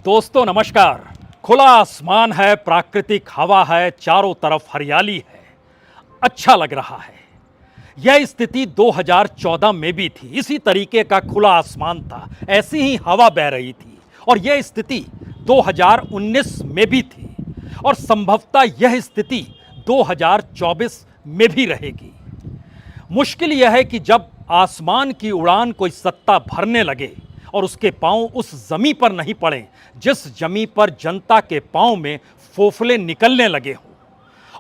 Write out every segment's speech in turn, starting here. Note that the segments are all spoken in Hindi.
दोस्तों नमस्कार। खुला आसमान है, प्राकृतिक हवा है, चारों तरफ हरियाली है, अच्छा लग रहा है। यह स्थिति 2014 में भी थी। इसी तरीके का खुला आसमान था, ऐसी ही हवा बह रही थी और यह स्थिति 2019 में भी थी और संभवतः यह स्थिति 2024 में भी रहेगी। मुश्किल यह है कि जब आसमान की उड़ान कोई सत्ता भरने लगे और उसके पांव उस जमी पर नहीं पड़े जिस जमी पर जनता के पांव में फोफले निकलने लगे हों,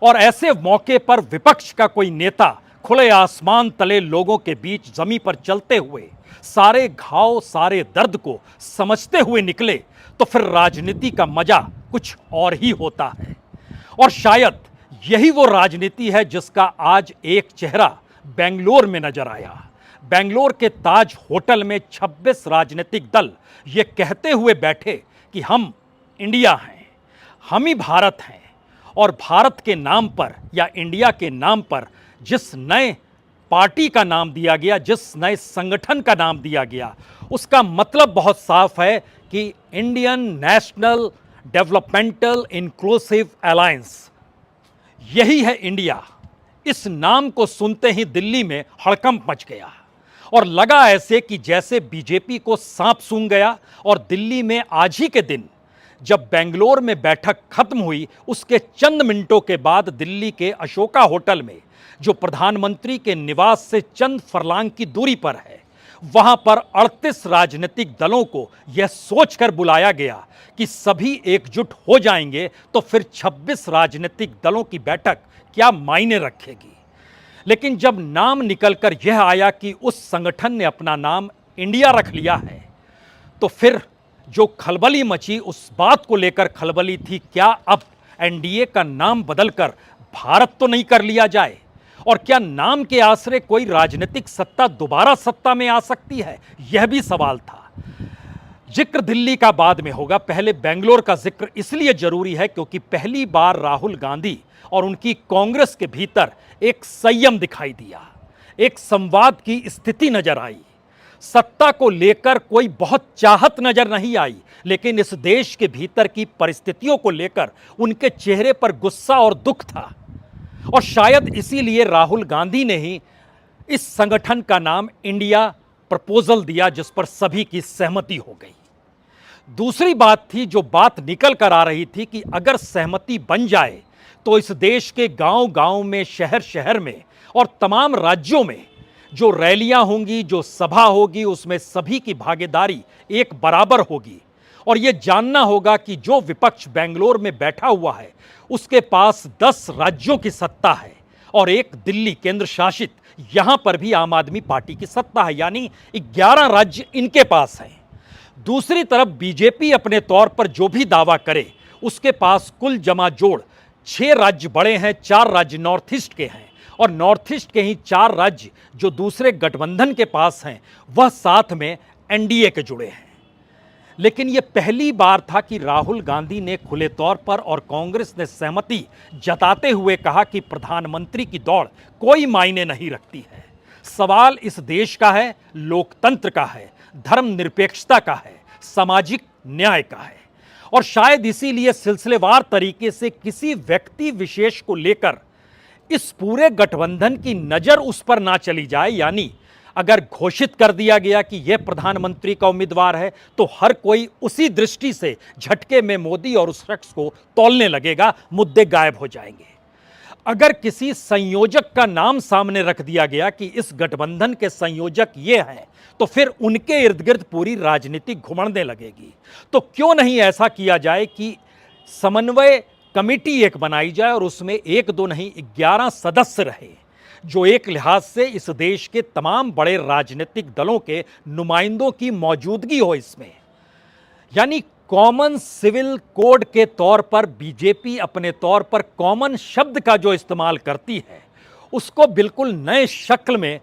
और ऐसे मौके पर विपक्ष का कोई नेता खुले आसमान तले लोगों के बीच जमी पर चलते हुए सारे घाव सारे दर्द को समझते हुए निकले, तो फिर राजनीति का मजा कुछ और ही होता है। और शायद यही वो राजनीति है जिसका आज एक चेहरा बेंगलोर में नजर आया। बेंगलोर के ताज होटल में 26 राजनीतिक दल ये कहते हुए बैठे कि हम इंडिया हैं, हम ही भारत हैं, और भारत के नाम पर या इंडिया के नाम पर जिस नए पार्टी का नाम दिया गया, जिस नए संगठन का नाम दिया गया, उसका मतलब बहुत साफ है कि Indian national developmental inclusive alliance, यही है इंडिया। इस नाम को सुनते ही दिल्ली में हड़कंप मच गया और लगा ऐसे कि जैसे बीजेपी को सांप सूंघ गया। और दिल्ली में आज ही के दिन जब बेंगलोर में बैठक खत्म हुई, उसके चंद मिनटों के बाद दिल्ली के अशोका होटल में, जो प्रधानमंत्री के निवास से चंद फरलांग की दूरी पर है, वहां पर 38 राजनीतिक दलों को यह सोचकर बुलाया गया कि सभी एकजुट हो जाएंगे तो फिर 26 राजनीतिक दलों की बैठक क्या मायने रखेगी। लेकिन जब नाम निकलकर यह आया कि उस संगठन ने अपना नाम इंडिया रख लिया है, तो फिर जो खलबली मची उस बात को लेकर खलबली थी, क्या अब एनडीए का नाम बदलकर भारत तो नहीं कर लिया जाए, और क्या नाम के आसरे कोई राजनीतिक सत्ता दोबारा सत्ता में आ सकती है, यह भी सवाल था। जिक्र दिल्ली का बाद में होगा, पहले बेंगलोर का जिक्र इसलिए जरूरी है क्योंकि पहली बार राहुल गांधी और उनकी कांग्रेस के भीतर एक संयम दिखाई दिया, एक संवाद की स्थिति नजर आई। सत्ता को लेकर कोई बहुत चाहत नजर नहीं आई, लेकिन इस देश के भीतर की परिस्थितियों को लेकर उनके चेहरे पर गुस्सा और दुख था। और शायद इसीलिए राहुल गांधी ने ही इस संगठन का नाम इंडिया प्रपोजल दिया, जिस पर सभी की सहमति हो गई। दूसरी बात थी, जो बात निकल कर आ रही थी कि अगर सहमति बन जाए तो इस देश के गांव-गांव में, शहर-शहर में और तमाम राज्यों में जो रैलियां होंगी, जो सभा होगी, उसमें सभी की भागीदारी एक बराबर होगी। और यह जानना होगा कि जो विपक्ष बेंगलोर में बैठा हुआ है, उसके पास 10 राज्यों की सत्ता है और एक दिल्ली केंद्र शासित, यहां पर भी आम आदमी पार्टी की सत्ता है, यानी 11 राज्य इनके पास हैं। दूसरी तरफ बीजेपी अपने तौर पर जो भी दावा करे, उसके पास कुल जमा जोड़ 6 राज्य बड़े हैं, 4 राज्य नॉर्थ ईस्ट के हैं, और नॉर्थ ईस्ट के ही 4 राज्य जो दूसरे गठबंधन के पास हैं, वह साथ में एनडीए के जुड़े हैं। लेकिन यह पहली बार था कि राहुल गांधी ने खुले तौर पर और कांग्रेस ने सहमति जताते हुए कहा कि प्रधानमंत्री की दौड़ कोई मायने नहीं रखती है। सवाल इस देश का है, लोकतंत्र का है, धर्मनिरपेक्षता का है, सामाजिक न्याय का है। और शायद इसीलिए सिलसिलेवार तरीके से किसी व्यक्ति विशेष को लेकर इस पूरे गठबंधन की नजर उस पर ना चली जाए, यानी अगर घोषित कर दिया गया कि यह प्रधानमंत्री का उम्मीदवार है, तो हर कोई उसी दृष्टि से झटके में मोदी और उस शख्स को तौलने लगेगा, मुद्दे गायब हो जाएंगे। अगर किसी संयोजक का नाम सामने रख दिया गया कि इस गठबंधन के संयोजक ये हैं, तो फिर उनके इर्द गिर्द पूरी राजनीति घुमड़ने लगेगी। तो क्यों नहीं ऐसा किया जाए कि समन्वय कमेटी एक बनाई जाए और उसमें 1-2 नहीं 11 सदस्य रहे, जो एक लिहाज से इस देश के तमाम बड़े राजनीतिक दलों के नुमाइंदों की मौजूदगी हो इसमें। यानी कॉमन सिविल कोड के तौर पर बीजेपी अपने तौर पर कॉमन शब्द का जो इस्तेमाल करती है, उसको बिल्कुल नए शक्ल में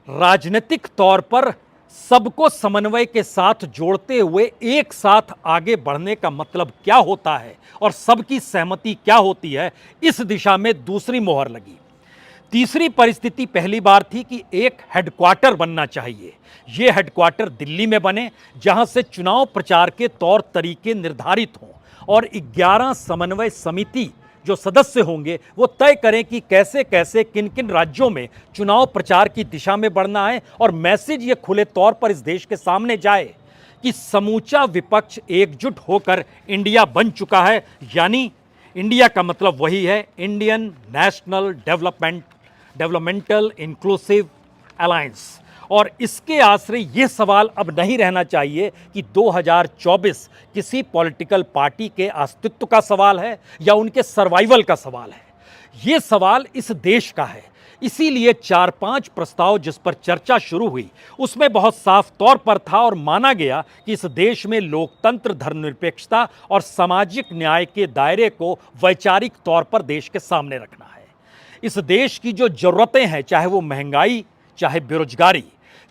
राजनीतिक तौर पर सबको समन्वय के साथ जोड़ते हुए एक साथ आगे बढ़ने का मतलब क्या होता है और सबकी सहमति क्या होती है, इस दिशा में दूसरी मोहर लगी। तीसरी परिस्थिति पहली बार थी कि एक हेडक्वार्टर बनना चाहिए। ये हेडक्वार्टर दिल्ली में बने, जहां से चुनाव प्रचार के तौर तरीके निर्धारित हों और 11 समन्वय समिति जो सदस्य होंगे वो तय करें कि कैसे कैसे किन किन राज्यों में चुनाव प्रचार की दिशा में बढ़ना है और मैसेज ये खुले तौर पर इस देश के सामने जाए कि समूचा विपक्ष एकजुट होकर इंडिया बन चुका है। यानी इंडिया का मतलब वही है, Indian national developmental inclusive alliance. और इसके आश्रय ये सवाल अब नहीं रहना चाहिए कि 2024 किसी पॉलिटिकल पार्टी के अस्तित्व का सवाल है या उनके सर्वाइवल का सवाल है। ये सवाल इस देश का है। इसीलिए 4-5 प्रस्ताव जिस पर चर्चा शुरू हुई उसमें बहुत साफ तौर पर था और माना गया कि इस देश में लोकतंत्र, धर्मनिरपेक्षता और सामाजिक न्याय के दायरे को वैचारिक तौर पर देश के सामने रखना है। इस देश की जो जरूरतें हैं, चाहे वो महंगाई, चाहे बेरोजगारी,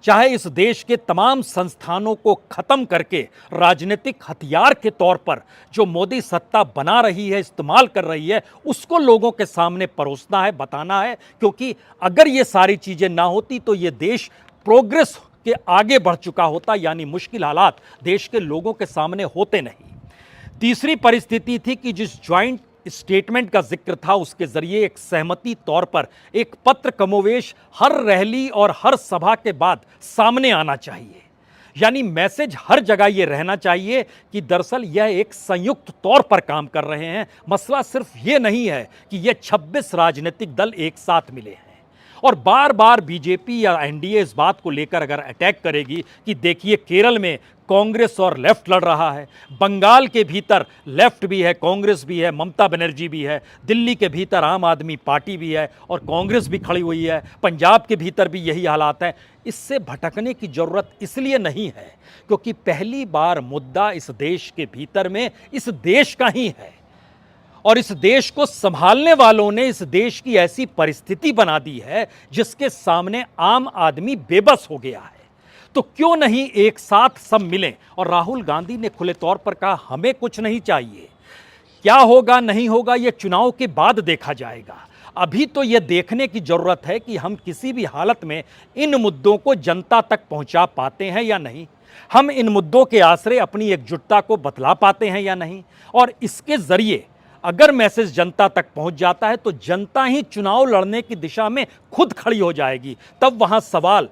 चाहे इस देश के तमाम संस्थानों को खत्म करके राजनीतिक हथियार के तौर पर जो मोदी सत्ता बना रही है, इस्तेमाल कर रही है, उसको लोगों के सामने परोसना है, बताना है। क्योंकि अगर ये सारी चीजें ना होती तो ये देश प्रोग्रेस के आगे बढ़ चुका होता, यानी मुश्किल हालात देश के लोगों के सामने होते नहीं। तीसरी परिस्थिति थी कि जिस ज्वाइंट स्टेटमेंट का जिक्र था उसके जरिए एक सहमति तौर पर एक पत्र कमोवेश हर रैली और हर सभा के बाद सामने आना चाहिए। यानी मैसेज हर जगह यह रहना चाहिए कि दरअसल यह एक संयुक्त तौर पर काम कर रहे हैं। मसला सिर्फ यह नहीं है कि यह 26 राजनीतिक दल एक साथ मिले हैं। और बार बार बीजेपी या एनडीए इस बात को लेकर अगर अटैक करेगी कि देखिए केरल में कांग्रेस और लेफ्ट लड़ रहा है, बंगाल के भीतर लेफ्ट भी है, कांग्रेस भी है, ममता बनर्जी भी है, दिल्ली के भीतर आम आदमी पार्टी भी है और कांग्रेस भी खड़ी हुई है, पंजाब के भीतर भी यही हालात है। इससे भटकने की जरूरत इसलिए नहीं है क्योंकि पहली बार मुद्दा इस देश के भीतर में इस देश का ही है और इस देश को संभालने वालों ने इस देश की ऐसी परिस्थिति बना दी है जिसके सामने आम आदमी बेबस हो गया है। तो क्यों नहीं एक साथ सब मिलें? और राहुल गांधी ने खुले तौर पर कहा हमें कुछ नहीं चाहिए, क्या होगा नहीं होगा ये चुनाव के बाद देखा जाएगा। अभी तो यह देखने की जरूरत है कि हम किसी भी हालत में इन मुद्दों को जनता तक पहुंचा पाते हैं या नहीं, हम इन मुद्दों के आश्रय अपनी एकजुटता को बतला पाते हैं या नहीं। और इसके जरिए अगर मैसेज जनता तक पहुंच जाता है तो जनता ही चुनाव लड़ने की दिशा में खुद खड़ी हो जाएगी। तब वहां सवाल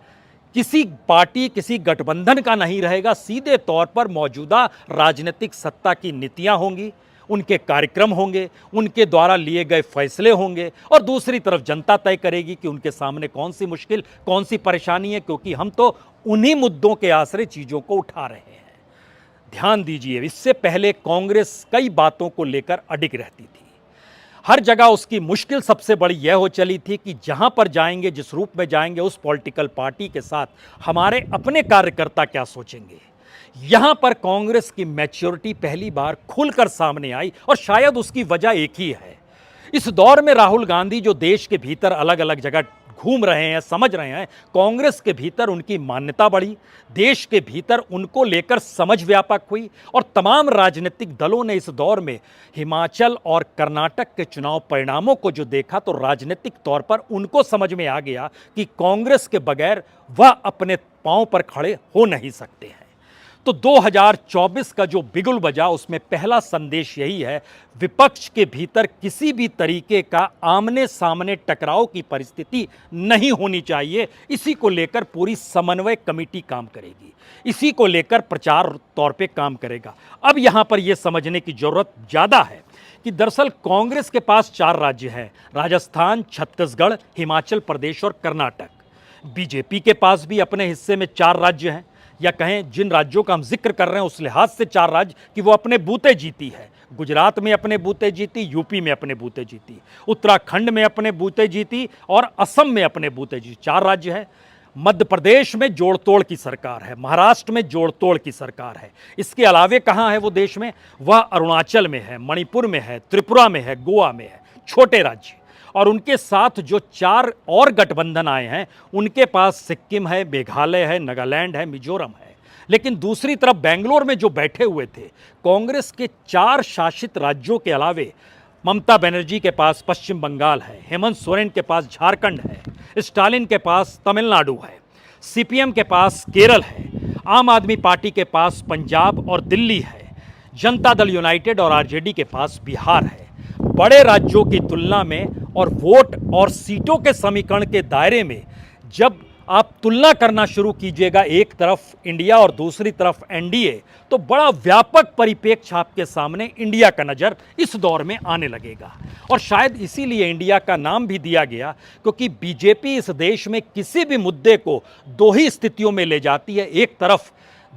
किसी पार्टी, किसी गठबंधन का नहीं रहेगा, सीधे तौर पर मौजूदा राजनीतिक सत्ता की नीतियां होंगी, उनके कार्यक्रम होंगे, उनके द्वारा लिए गए फैसले होंगे और दूसरी तरफ जनता तय करेगी कि उनके सामने कौन सी मुश्किल, कौन सी परेशानी है, क्योंकि हम तो उन्हीं मुद्दों के आश्रय चीज़ों को उठा रहे हैं। ध्यान दीजिए, इससे पहले कांग्रेस कई बातों को लेकर अडिग रहती थी। हर जगह उसकी मुश्किल सबसे बड़ी यह हो चली थी कि जहां पर जाएंगे, जिस रूप में जाएंगे, उस पॉलिटिकल पार्टी के साथ हमारे अपने कार्यकर्ता क्या सोचेंगे। यहां पर कांग्रेस की मैच्योरिटी पहली बार खुलकर सामने आई और शायद उसकी वजह एक ही है। इस दौर में राहुल गांधी जो देश के भीतर अलग अलग जगह घूम रहे हैं, समझ रहे हैं, कांग्रेस के भीतर उनकी मान्यता बढ़ी, देश के भीतर उनको लेकर समझ व्यापक हुई और तमाम राजनीतिक दलों ने इस दौर में हिमाचल और कर्नाटक के चुनाव परिणामों को जो देखा तो राजनीतिक तौर पर उनको समझ में आ गया कि कांग्रेस के बगैर वह अपने पांव पर खड़े हो नहीं सकते हैं। तो 2024 का जो बिगुल बजा उसमें पहला संदेश यही है, विपक्ष के भीतर किसी भी तरीके का आमने सामने टकराव की परिस्थिति नहीं होनी चाहिए। इसी को लेकर पूरी समन्वय कमेटी काम करेगी, इसी को लेकर प्रचार तौर पे काम करेगा। अब यहां पर यह समझने की जरूरत ज्यादा है कि दरअसल कांग्रेस के पास 4 राज्य हैं, राजस्थान, छत्तीसगढ़, हिमाचल प्रदेश और कर्नाटक। बीजेपी के पास भी अपने हिस्से में 4 राज्य हैं, या कहें जिन राज्यों का हम जिक्र कर रहे हैं उस लिहाज से 4 राज्य कि वो अपने बूते जीती है। गुजरात में अपने बूते जीती, यूपी में अपने बूते जीती, उत्तराखंड में अपने बूते जीती और असम में अपने बूते जीती। 4 राज्य है। मध्य प्रदेश में जोड़ तोड़ की सरकार है, महाराष्ट्र में जोड़ तोड़ की सरकार है। इसके अलावे कहाँ है वो देश में? वह अरुणाचल में है, मणिपुर में है, त्रिपुरा में है, गोवा में है, छोटे राज्य। और उनके साथ जो 4 और गठबंधन आए हैं उनके पास सिक्किम है, मेघालय है, नागालैंड है, मिजोरम है। लेकिन दूसरी तरफ बेंगलोर में जो बैठे हुए थे कांग्रेस के 4 शासित राज्यों के अलावे ममता बनर्जी के पास पश्चिम बंगाल है, हेमंत सोरेन के पास झारखंड है, स्टालिन के पास तमिलनाडु है, सीपीएम के पास केरल है, आम आदमी पार्टी के पास पंजाब और दिल्ली है, जनता दल यूनाइटेड और आरजेडी के पास बिहार है। बड़े राज्यों की तुलना में और वोट और सीटों के समीकरण के दायरे में जब आप तुलना करना शुरू कीजिएगा, एक तरफ इंडिया और दूसरी तरफ एनडीए, तो बड़ा व्यापक परिप्रेक्ष्य आपके सामने इंडिया का नज़र इस दौर में आने लगेगा। और शायद इसीलिए इंडिया का नाम भी दिया गया, क्योंकि बीजेपी इस देश में किसी भी मुद्दे को दो ही स्थितियों में ले जाती है। एक तरफ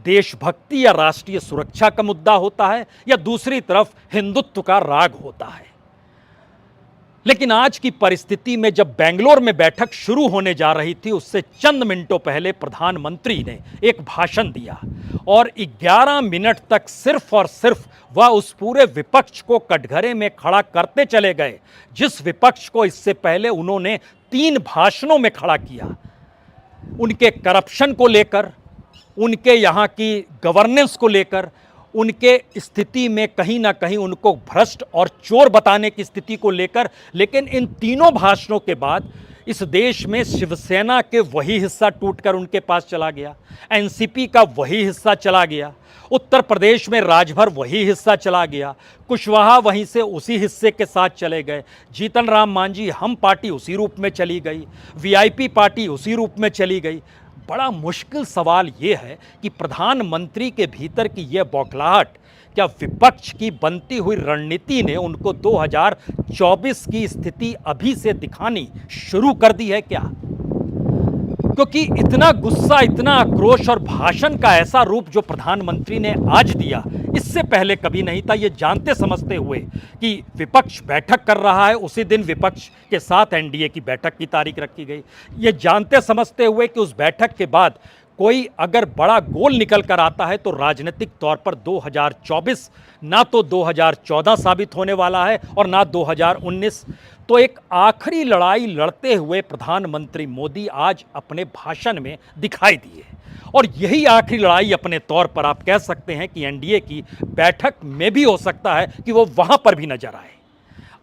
देशभक्ति या राष्ट्रीय सुरक्षा का मुद्दा होता है, या दूसरी तरफ हिंदुत्व का राग होता है। लेकिन आज की परिस्थिति में जब बेंगलोर में बैठक शुरू होने जा रही थी, उससे चंद मिनटों पहले प्रधानमंत्री ने एक भाषण दिया और 11 मिनट तक सिर्फ और सिर्फ वह उस पूरे विपक्ष को कटघरे में खड़ा करते चले गए, जिस विपक्ष को इससे पहले उन्होंने 3 भाषणों में खड़ा किया। उनके करप्शन को लेकर, उनके यहाँ की गवर्नेंस को लेकर, उनके स्थिति में कहीं ना कहीं उनको भ्रष्ट और चोर बताने की स्थिति को लेकर। लेकिन इन तीनों भाषणों के बाद इस देश में शिवसेना के वही हिस्सा टूटकर उनके पास चला गया, एनसीपी का वही हिस्सा चला गया, उत्तर प्रदेश में राजभर वही हिस्सा चला गया, कुशवाहा वहीं से उसी हिस्से के साथ चले गए, जीतन राम मांझी हम पार्टी उसी रूप में चली गई, वीआईपी पार्टी उसी रूप में चली गई। बड़ा मुश्किल सवाल ये है कि प्रधानमंत्री के भीतर की यह बौखलाहट, क्या विपक्ष की बनती हुई रणनीति ने उनको 2024 की स्थिति अभी से दिखानी शुरू कर दी है क्या? क्योंकि इतना गुस्सा, इतना आक्रोश और भाषण का ऐसा रूप जो प्रधानमंत्री ने आज दिया, इससे पहले कभी नहीं था। ये जानते समझते हुए कि विपक्ष बैठक कर रहा है, उसी दिन विपक्ष के साथ एनडीए की बैठक की तारीख रखी गई। ये जानते समझते हुए कि उस बैठक के बाद कोई अगर बड़ा गोल निकल कर आता है तो राजनीतिक तौर पर 2024 ना तो 2014 साबित होने वाला है और ना 2019। तो एक आखिरी लड़ाई लड़ते हुए प्रधानमंत्री मोदी आज अपने भाषण में दिखाई दिए, और यही आखिरी लड़ाई अपने तौर पर आप कह सकते हैं कि एनडीए की बैठक में भी हो सकता है कि वो वहां पर भी नजर आए।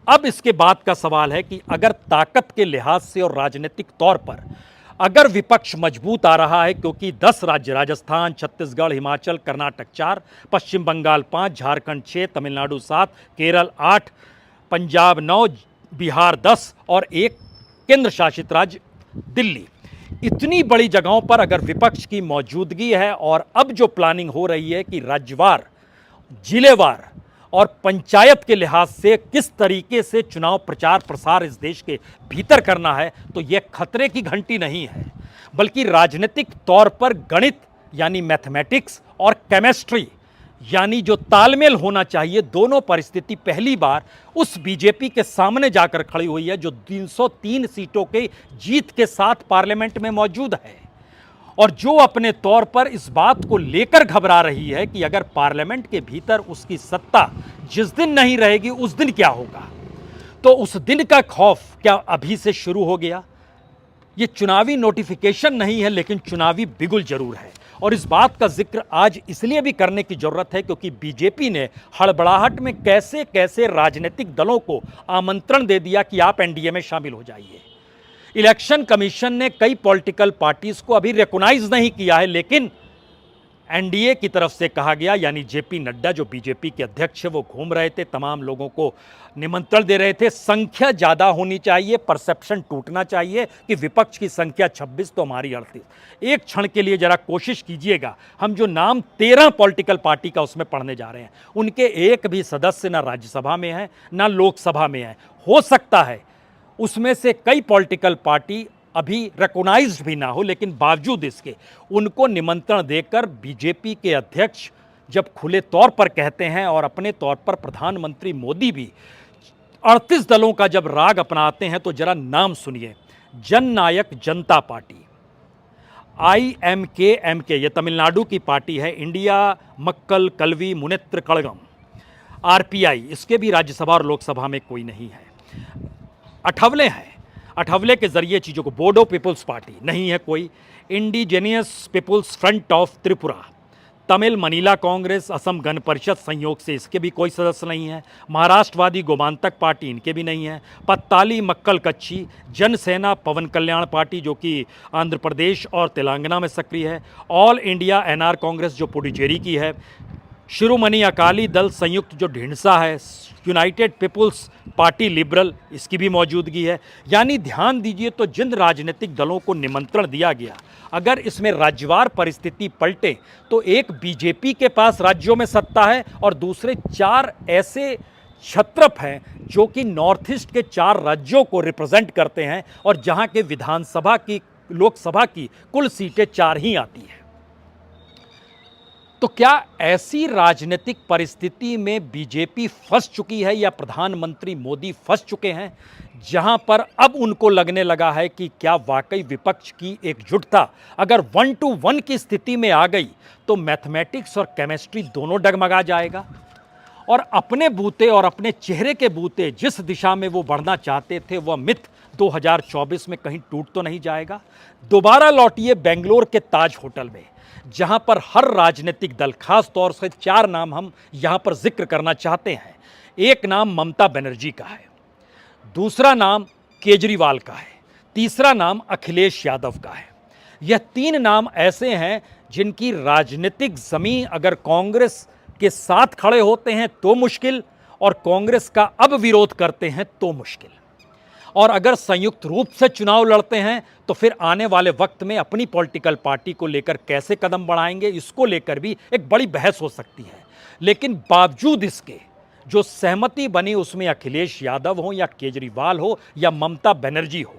अब इसके बाद का सवाल है कि अगर ताकत के लिहाज से और राजनीतिक तौर पर अगर विपक्ष मजबूत आ रहा है, क्योंकि 10 राज्य राजस्थान, छत्तीसगढ़, हिमाचल, कर्नाटक 4, पश्चिम बंगाल 5, झारखंड 6, तमिलनाडु 7, केरल 8, पंजाब 9, बिहार 10 और 1 केंद्र शासित राज्य दिल्ली, इतनी बड़ी जगहों पर अगर विपक्ष की मौजूदगी है और अब जो प्लानिंग हो रही है कि राज्यवार, जिलेवार और पंचायत के लिहाज से किस तरीके से चुनाव प्रचार प्रसार इस देश के भीतर करना है, तो यह खतरे की घंटी नहीं है, बल्कि राजनीतिक तौर पर गणित यानी मैथमेटिक्स और केमिस्ट्री यानी जो तालमेल होना चाहिए, दोनों परिस्थिति पहली बार उस बीजेपी के सामने जाकर खड़ी हुई है जो 303 सीटों के जीत के साथ पार्लियामेंट में मौजूद है, और जो अपने तौर पर इस बात को लेकर घबरा रही है कि अगर पार्लियामेंट के भीतर उसकी सत्ता जिस दिन नहीं रहेगी उस दिन क्या होगा। तो उस दिन का खौफ क्या अभी से शुरू हो गया? ये चुनावी नोटिफिकेशन नहीं है, लेकिन चुनावी बिगुल जरूर है, और इस बात का जिक्र आज इसलिए भी करने की जरूरत है क्योंकि बीजेपी ने हड़बड़ाहट में कैसे कैसे राजनीतिक दलों को आमंत्रण दे दिया कि आप एनडीए में शामिल हो जाइए। इलेक्शन कमीशन ने कई पॉलिटिकल पार्टीज को अभी रिकॉग्नाइज नहीं किया है, लेकिन एनडीए की तरफ से कहा गया, यानी जेपी नड्डा जो बीजेपी के अध्यक्ष है, वो घूम रहे थे, तमाम लोगों को निमंत्रण दे रहे थे, संख्या ज़्यादा होनी चाहिए, परसेप्शन टूटना चाहिए कि विपक्ष की संख्या 26 तो हमारी 38। एक क्षण के लिए जरा कोशिश कीजिएगा, हम जो नाम 13 पॉलिटिकल पार्टी का उसमें पढ़ने जा रहे हैं, उनके एक भी सदस्य ना राज्यसभा में है ना लोकसभा में है। हो सकता है उसमें से कई पॉलिटिकल पार्टी अभी रिकॉग्नाइज्ड भी ना हो, लेकिन बावजूद इसके उनको निमंत्रण देकर बीजेपी के अध्यक्ष जब खुले तौर पर कहते हैं और अपने तौर पर प्रधानमंत्री मोदी भी 38 दलों का जब राग अपनाते हैं, तो जरा नाम सुनिए। जननायक जनता पार्टी, IMKMK, ये तमिलनाडु की पार्टी है, इंडिया मक्कल कलवी मुनेत्र कड़गम, RPI, इसके भी राज्यसभा और लोकसभा में कोई नहीं है। अठवले हैं, अठवले के जरिए चीज़ों को, बोडो पीपुल्स पार्टी नहीं है कोई, indigenous peoples front of Tripura, Tamil Maanila Congress, Assam Gana Parishad संयोग से इसके भी कोई सदस्य नहीं है। महाराष्ट्रवादी गोमांतक पार्टी इनके भी नहीं है। पत्ताली मक्कल कच्छी, जनसेना पवन कल्याण पार्टी जो कि आंध्र प्रदेश और तेलंगाना में सक्रिय है। ऑल इंडिया एनआर कांग्रेस जो पुडुचेरी की है। शिरोमणि अकाली दल संयुक्त जो ढींढसा है। यूनाइटेड पीपुल्स पार्टी लिबरल, इसकी भी मौजूदगी है। यानी ध्यान दीजिए तो जिन राजनीतिक दलों को निमंत्रण दिया गया, अगर इसमें राज्यवार परिस्थिति पलटे तो एक बीजेपी के पास राज्यों में सत्ता है और दूसरे 4 ऐसे छत्रप हैं जो कि नॉर्थ ईस्ट के 4 राज्यों को रिप्रेजेंट करते हैं और जहां के विधानसभा की, लोकसभा की कुल सीटें 4 ही आती हैं। तो क्या ऐसी राजनीतिक परिस्थिति में बीजेपी फंस चुकी है या प्रधानमंत्री मोदी फंस चुके हैं, जहां पर अब उनको लगने लगा है कि क्या वाकई विपक्ष की एकजुटता अगर 1 to 1 की स्थिति में आ गई तो मैथमेटिक्स और केमिस्ट्री दोनों डगमगा जाएगा और अपने बूते और अपने चेहरे के बूते जिस दिशा में वो बढ़ना चाहते थे वह मिथ 2024 में कहीं टूट तो नहीं जाएगा। दोबारा लौटिए बेंगलोर के ताज होटल में, जहां पर हर राजनीतिक दल, खास तौर से 4 नाम हम यहां पर जिक्र करना चाहते हैं। एक नाम ममता बनर्जी का है, दूसरा नाम केजरीवाल का है, तीसरा नाम अखिलेश यादव का है। यह 3 नाम ऐसे हैं जिनकी राजनीतिक जमीन अगर कांग्रेस के साथ खड़े होते हैं तो मुश्किल और कांग्रेस का अब विरोध करते हैं तो मुश्किल, और अगर संयुक्त रूप से चुनाव लड़ते हैं तो फिर आने वाले वक्त में अपनी पॉलिटिकल पार्टी को लेकर कैसे कदम बढ़ाएंगे, इसको लेकर भी एक बड़ी बहस हो सकती है। लेकिन बावजूद इसके जो सहमति बनी उसमें अखिलेश यादव हो या केजरीवाल हो या ममता बनर्जी हो,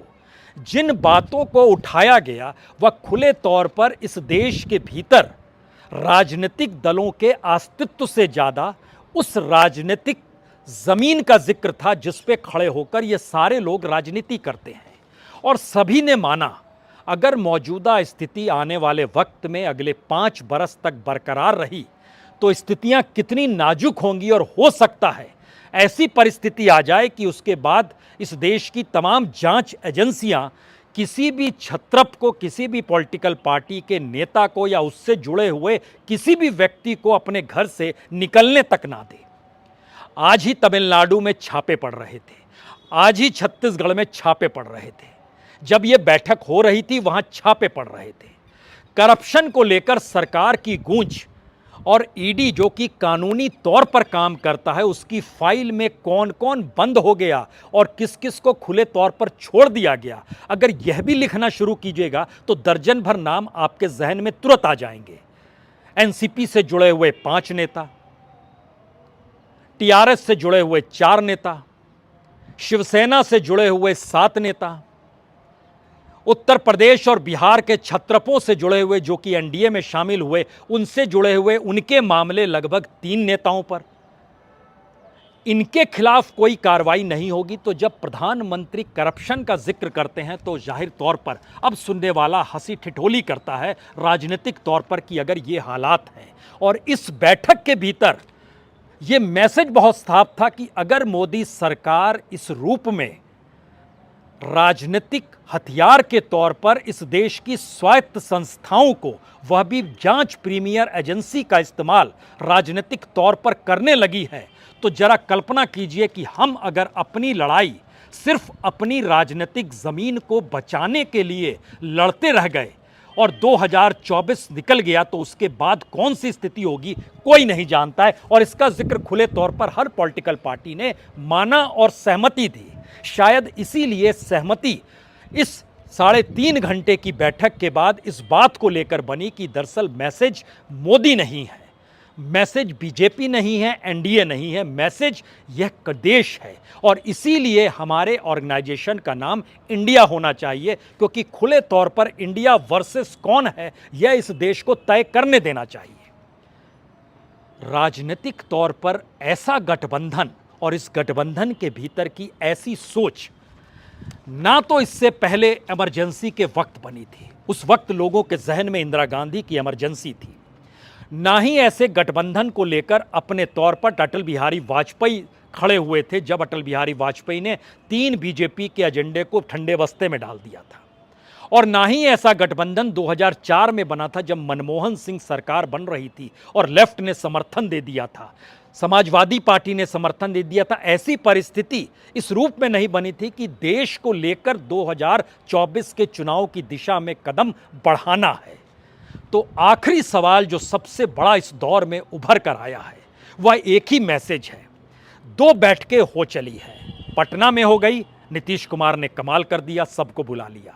जिन बातों को उठाया गया वह खुले तौर पर इस देश के भीतर राजनीतिक दलों के अस्तित्व से ज़्यादा उस राजनीतिक जमीन का जिक्र था जिस पे खड़े होकर ये सारे लोग राजनीति करते हैं। और सभी ने माना अगर मौजूदा स्थिति आने वाले वक्त में अगले 5 बरस तक बरकरार रही तो स्थितियां कितनी नाजुक होंगी और हो सकता है ऐसी परिस्थिति आ जाए कि उसके बाद इस देश की तमाम जांच एजेंसियां किसी भी छत्रप को, किसी भी पॉलिटिकल पार्टी के नेता को या उससे जुड़े हुए किसी भी व्यक्ति को अपने घर से निकलने तक ना दे। आज ही तमिलनाडु में छापे पड़ रहे थे, आज ही छत्तीसगढ़ में छापे पड़ रहे थे, जब ये बैठक हो रही थी वहां छापे पड़ रहे थे। करप्शन को लेकर सरकार की गूंज और ईडी जो कि कानूनी तौर पर काम करता है उसकी फाइल में कौन कौन बंद हो गया और किस किस को खुले तौर पर छोड़ दिया गया, अगर यह भी लिखना शुरू कीजिएगा तो दर्जन भर नाम आपके जहन में तुरंत आ जाएंगे। एनसीपी से जुड़े हुए 5 नेता, टीआरएस से जुड़े हुए 4 नेता, शिवसेना से जुड़े हुए 7 नेता, उत्तर प्रदेश और बिहार के छत्रपों से जुड़े हुए जो कि एनडीए में शामिल हुए उनसे जुड़े हुए उनके मामले लगभग 3 नेताओं पर। इनके खिलाफ कोई कार्रवाई नहीं होगी तो जब प्रधानमंत्री करप्शन का जिक्र करते हैं तो जाहिर तौर पर अब सुनने वाला हंसी ठिठोली करता है राजनीतिक तौर पर कि अगर ये हालात हैं। और इस बैठक के भीतर ये मैसेज बहुत साफ था कि अगर मोदी सरकार इस रूप में राजनीतिक हथियार के तौर पर इस देश की स्वायत्त संस्थाओं को, वह भी जांच प्रीमियर एजेंसी का इस्तेमाल राजनीतिक तौर पर करने लगी है तो जरा कल्पना कीजिए कि हम अगर अपनी लड़ाई सिर्फ अपनी राजनीतिक जमीन को बचाने के लिए लड़ते रह गए और 2024 निकल गया तो उसके बाद कौन सी स्थिति होगी कोई नहीं जानता है। और इसका जिक्र खुले तौर पर हर पॉलिटिकल पार्टी ने माना और सहमति दी। शायद इसीलिए सहमति इस 3.5 घंटे की बैठक के बाद इस बात को लेकर बनी कि दरअसल मैसेज मोदी नहीं है, मैसेज बीजेपी नहीं है, एनडीए नहीं है, मैसेज यह देश है। और इसीलिए हमारे ऑर्गेनाइजेशन का नाम इंडिया होना चाहिए क्योंकि खुले तौर पर इंडिया वर्सेस कौन है यह इस देश को तय करने देना चाहिए। राजनीतिक तौर पर ऐसा गठबंधन और इस गठबंधन के भीतर की ऐसी सोच ना तो इससे पहले इमरजेंसी के वक्त बनी थी, उस वक्त लोगों के जहन में इंदिरा गांधी की इमरजेंसी थी, ना ही ऐसे गठबंधन को लेकर अपने तौर पर अटल बिहारी वाजपेयी खड़े हुए थे जब अटल बिहारी वाजपेयी ने 3 बीजेपी के एजेंडे को ठंडे बस्ते में डाल दिया था। और ना ही ऐसा गठबंधन 2004 में बना था जब मनमोहन सिंह सरकार बन रही थी और लेफ्ट ने समर्थन दे दिया था, समाजवादी पार्टी ने समर्थन दे दिया था। ऐसी परिस्थिति इस रूप में नहीं बनी थी कि देश को लेकर 2024 के चुनाव की दिशा में कदम बढ़ाना है। तो आखिरी सवाल जो सबसे बड़ा इस दौर में उभर कर आया है वह एक ही मैसेज है। 2 बैठकें हो चली है, पटना में हो गई, नीतीश कुमार ने कमाल कर दिया, सबको बुला लिया।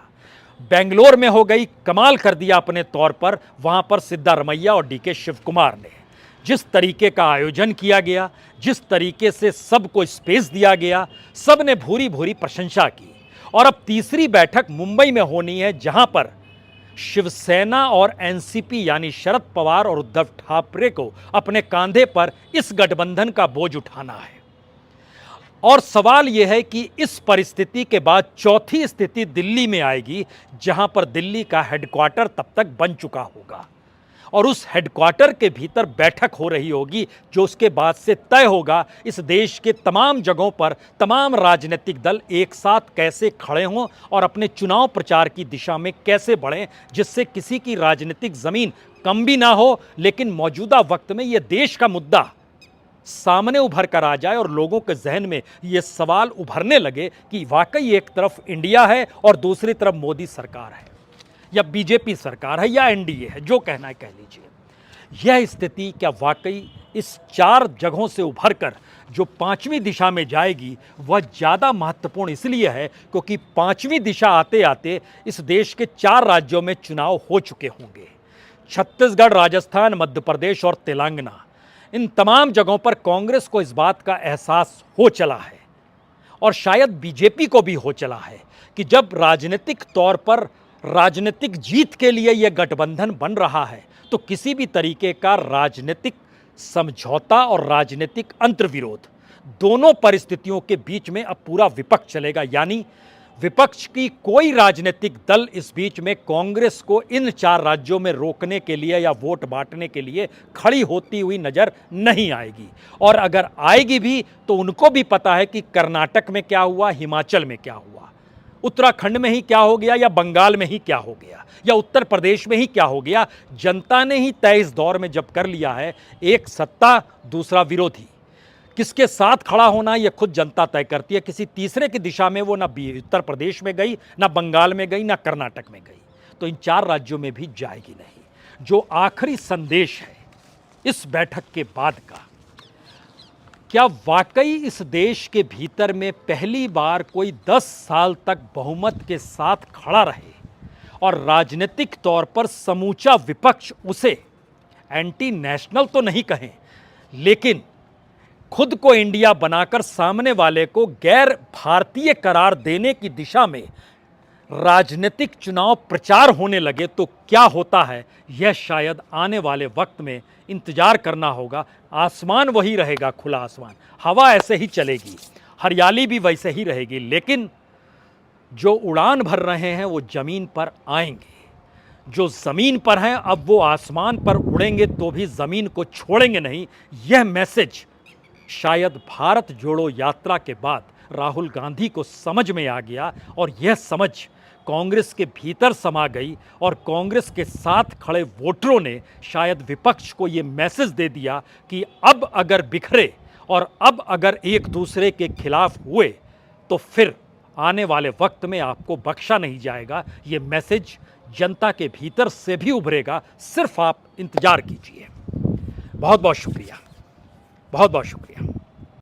बेंगलोर में हो गई, कमाल कर दिया अपने तौर पर, वहां पर सिद्धारमैया और डीके शिव कुमार ने जिस तरीके का आयोजन किया गया, जिस तरीके से सबको स्पेस दिया गया, सब ने भूरी भूरी प्रशंसा की। और अब तीसरी बैठक मुंबई में होनी है, जहां पर शिवसेना और एनसीपी यानी शरद पवार और उद्धव ठाकरे को अपने कांधे पर इस गठबंधन का बोझ उठाना है। और सवाल यह है कि इस परिस्थिति के बाद चौथी स्थिति दिल्ली में आएगी, जहां पर दिल्ली का हेडक्वार्टर तब तक बन चुका होगा और उस हेडक्वार्टर के भीतर बैठक हो रही होगी, जो उसके बाद से तय होगा इस देश के तमाम जगहों पर तमाम राजनीतिक दल एक साथ कैसे खड़े हों और अपने चुनाव प्रचार की दिशा में कैसे बढ़ें, जिससे किसी की राजनीतिक जमीन कम भी ना हो, लेकिन मौजूदा वक्त में यह देश का मुद्दा सामने उभर कर आ जाए और लोगों के जहन में ये सवाल उभरने लगे कि वाकई एक तरफ इंडिया है और दूसरी तरफ मोदी सरकार है या बीजेपी सरकार है या एनडीए है, जो कहना है कह लीजिए। यह स्थिति क्या वाकई इस 4 जगहों से उभर कर जो 5वीं दिशा में जाएगी वह ज़्यादा महत्वपूर्ण इसलिए है क्योंकि 5वीं दिशा आते आते इस देश के 4 राज्यों में चुनाव हो चुके होंगे। छत्तीसगढ़, राजस्थान, मध्य प्रदेश और तेलंगाना, इन तमाम जगहों पर कांग्रेस को इस बात का एहसास हो चला है और शायद बीजेपी को भी हो चला है कि जब राजनीतिक तौर पर राजनीतिक जीत के लिए यह गठबंधन बन रहा है तो किसी भी तरीके का राजनीतिक समझौता और राजनीतिक अंतर्विरोध, दोनों परिस्थितियों के बीच में अब पूरा विपक्ष चलेगा। यानी विपक्ष की कोई राजनीतिक दल इस बीच में कांग्रेस को इन 4 राज्यों में रोकने के लिए या वोट बांटने के लिए खड़ी होती हुई नजर नहीं आएगी। और अगर आएगी भी तो उनको भी पता है कि कर्नाटक में क्या हुआ, हिमाचल में क्या हुआ, उत्तराखंड में ही क्या हो गया या बंगाल में ही क्या हो गया या उत्तर प्रदेश में ही क्या हो गया। जनता ने ही तय इस दौर में जब कर लिया है, एक सत्ता दूसरा विरोधी, किसके साथ खड़ा होना यह खुद जनता तय करती है। किसी तीसरे की दिशा में वो ना उत्तर प्रदेश में गई, ना बंगाल में गई, ना कर्नाटक में गई, तो इन 4 राज्यों में भी जाएगी नहीं। जो आखिरी संदेश है इस बैठक के बाद का, क्या वाकई इस देश के भीतर में पहली बार कोई 10 साल तक बहुमत के साथ खड़ा रहे और राजनीतिक तौर पर समूचा विपक्ष उसे एंटी नेशनल तो नहीं कहें, लेकिन खुद को इंडिया बनाकर सामने वाले को गैर भारतीय करार देने की दिशा में राजनीतिक चुनाव प्रचार होने लगे तो क्या होता है, यह शायद आने वाले वक्त में इंतजार करना होगा। आसमान वही रहेगा, खुला आसमान, हवा ऐसे ही चलेगी, हरियाली भी वैसे ही रहेगी, लेकिन जो उड़ान भर रहे हैं वो जमीन पर आएंगे। जो जमीन पर हैं अब वो आसमान पर उड़ेंगे तो भी जमीन को छोड़ेंगे नहीं। यह मैसेज शायद भारत जोड़ो यात्रा के बाद राहुल गांधी को समझ में आ गया और यह समझ कांग्रेस के भीतर समा गई और कांग्रेस के साथ खड़े वोटरों ने शायद विपक्ष को यह मैसेज दे दिया कि अब अगर बिखरे और अब अगर एक दूसरे के खिलाफ हुए तो फिर आने वाले वक्त में आपको बख्शा नहीं जाएगा। ये मैसेज जनता के भीतर से भी उभरेगा, सिर्फ आप इंतजार कीजिए। बहुत बहुत शुक्रिया, बहुत बहुत शुक्रिया।